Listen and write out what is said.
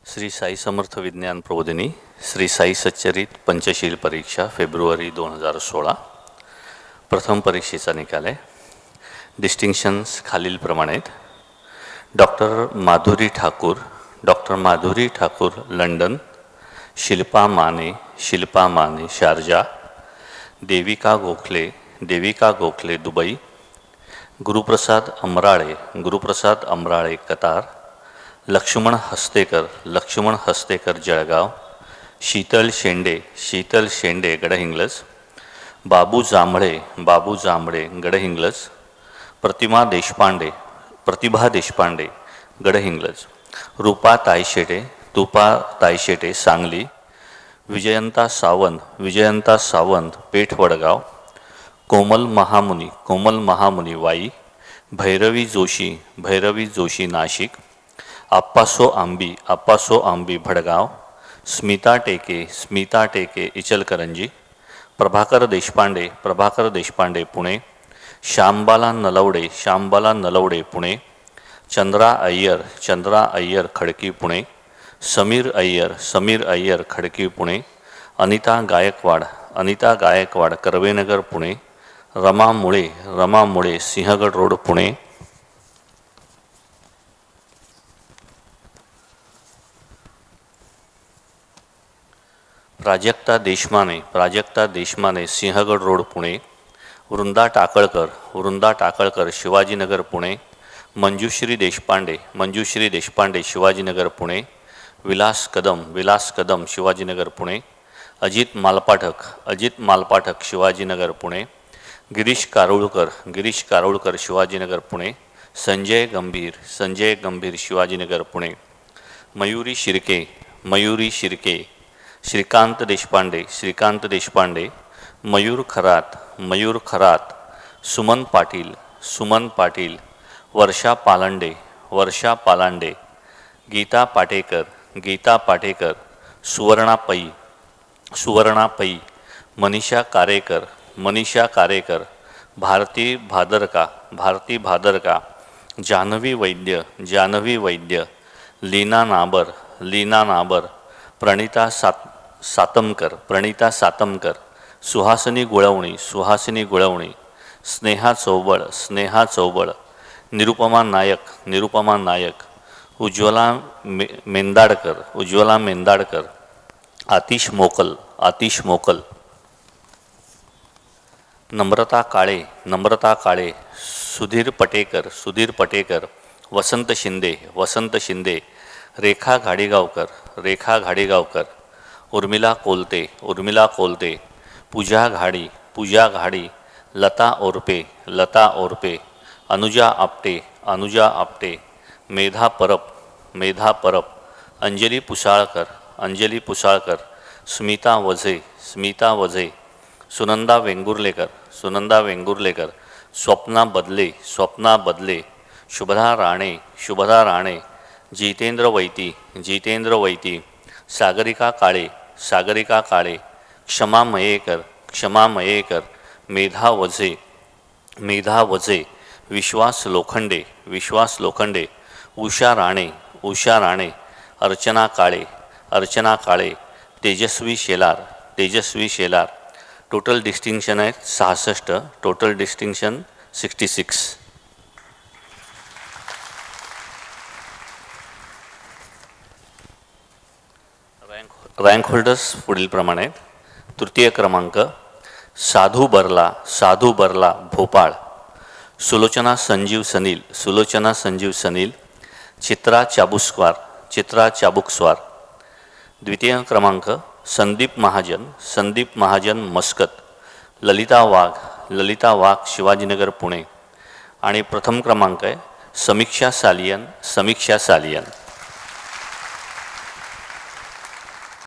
श्री साई समर्थ विज्ञान प्रबोधिनी श्री साई सच्चरित पंचशील परीक्षा फेब्रुवारी 2016। प्रथम परीक्षेचा निकाल आहे। डिस्टिंक्शन्स खालीलप्रमाणे आहेत। Doctor Madhuri Thakur London, Shilpa Mane Sharjah, Devika Gokhale Dubai, Guruprasad Amrale Qatar, Laxman Hastekar Jalgaon, Sheetal Shende Gadhinglaj, Babu Jambhale Gadhinglaj, Pratibha Deshpande Gadhinglaj, Rupa Tayshete Sangli, Vijayanta Sawant Peth Vadgaon, Komal Mahamuni Wai, Bhairavi Joshi Nashik, Appaso Ambi Bhadgaon, Smita Teke Ichalkaranji, Prabhakar Deshpande Pune, श्यामबाला Nalawade Pune, Chandra Iyer Khadki Pune, Sameer Iyer Khadki Pune, Anita Gaikwad Karvenagar Pune, Rama मुळे सिंहगड रोड पुणे, प्राजक्ता देशमाने सिंहगड रोड पुणे, वृंदा टाकळकर शिवाजीनगर पुणे, मंजुश्री देशपांडे शिवाजीनगर पुणे, विलास कदम शिवाजीनगर पुणे, अजित मालपाठक शिवाजीनगर पुणे, गिरीश कारुळकर शिवाजीनगर पुणे, संजय गंभीर शिवाजीनगर पुणे, मयूरी शिर्के, श्रीकांत देशपांडे, मयूर खरात, सुमन पाटील, वर्षा पालांडे, गीता पाटेकर, सुवर्णा पै, मनीषा कारेकर, भारती भादरका, जान्हवी वैद्य, लीना नाबर, प्रणिता सातमकर, सुहासिनी गुळवणी, स्नेहा चौबळ, निरुपमा नायक, उज्ज्वला मेंदाडकर, आतिश मोकल, नम्रता काळे, सुधीर पटेकर, वसंत शिंदे, रेखा घाडीगावकर, उर्मिला कोलते, पूजा घाडी, लता ओरपे, अनुजा आपटे, मेधा परब, अंजली पुसाळकर, स्मिता वझे, सुनंदा वेंगुर्लेकर, स्वप्ना बदले, शुभदा राणे, जितेंद्र वैती, सागरिका काळे, क्षमा मयेकर, मेधा वझे, विश्वास लोखंडे, उषा राणे, अर्चना काळे, तेजस्वी शेलार। टोटल डिस्टिंक्शन आहे 66, टोटल डिस्टिंक्शन 66। रँक होल्डर्स पुढील प्रमाणे आहेत। तृतीय क्रमांक साधू बर्ला भोपाळ, सुलोचना संजीव सनील, चित्रा चाबुकस्वार। द्वितीय क्रमांक संदीप महाजन मस्कत, ललिता वाघ शिवाजीनगर पुणे। आणि प्रथम क्रमांक आहे समीक्षा सालियन।